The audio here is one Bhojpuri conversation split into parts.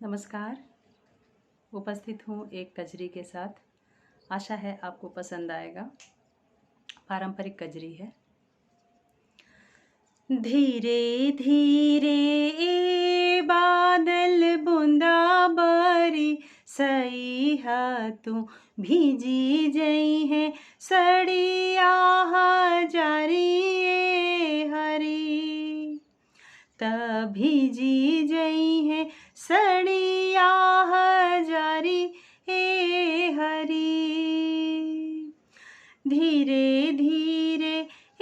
नमस्कार। उपस्थित हूँ एक कजरी के साथ। आशा है आपको पसंद आएगा। पारंपरिक कजरी है। धीरे धीरे ए बादल बूंदा बारी सही है तू भीजी जई है सड़िया जारी ए हरी तभी जी जई है सड़िया जारी ए हरी धीरे धीरे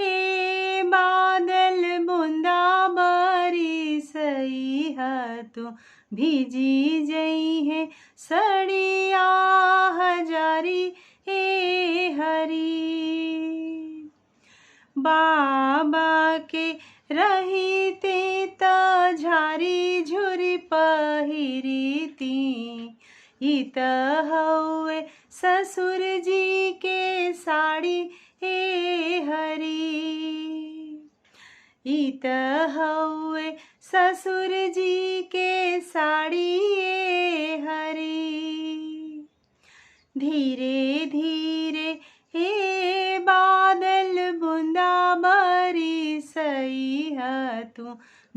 ए बादल बूंदा बारी सही है तू भीजी जई है सड़िया जारी ए हरी बाबा के रहीते त झारी झुरी पहिरीती इत हउए ससुर जी के साड़ी ए हरी इत हउए ससुर जी के साड़ी ए हरी धीरे धीरे हे बादल बूंदा बारी सही है तू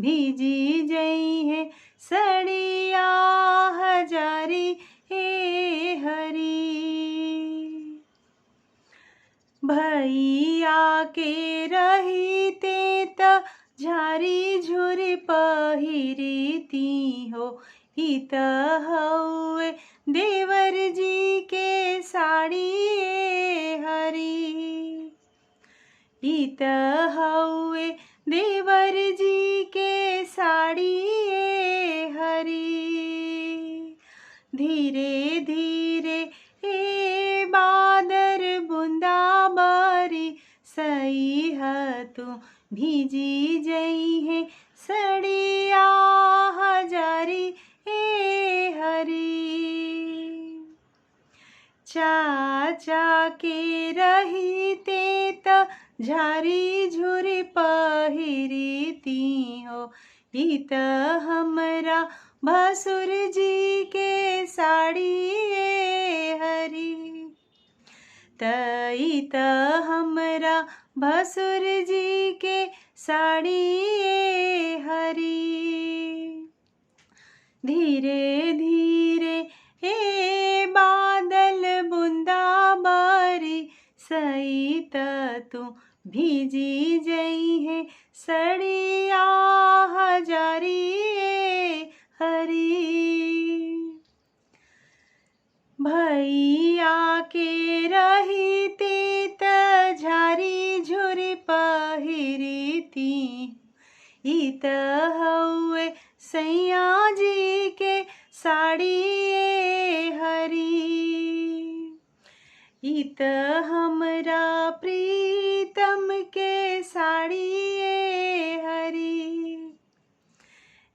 भीजी जई है सड़िया जारी ए हरी भैया के रहीते त झारी झुरी पहिरीती हो इत हउए देवर जी के साड़ी ए हरी इत हउए देवर जी के साड़ी ए हरी धीरे धीरे ए बादर बूंदा बारी सही है तू भीजी जई है सड़िया जारी ए हरी चाचा के रहीते त झारी झुरी पहिरीती हो इत हमरा भसुर जी के साड़ी ए हरी इत हमरा भसुर जी के साड़ी ए हरी धीरे धीरे हे बादल बूंदा बारी सही त तू भीजी जई है सड़िया जारी ए हरी भैया के रहीते त झारी झुरी पहिरीती इत हउए सैया जी के साड़ी ए हरी इत हमरा प्रीतम के साड़ी ए हरी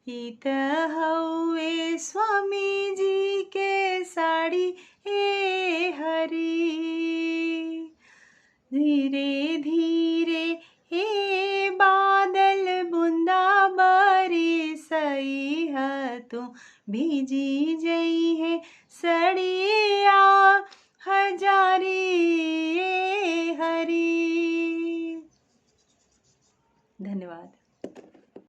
इत हउए स्वामी जी के साड़ी ए हरी धीरे धीरे हे बादल बूंदा बारी सही है तू भीजी जई है सड़िया जारी ए हरी। धन्यवाद।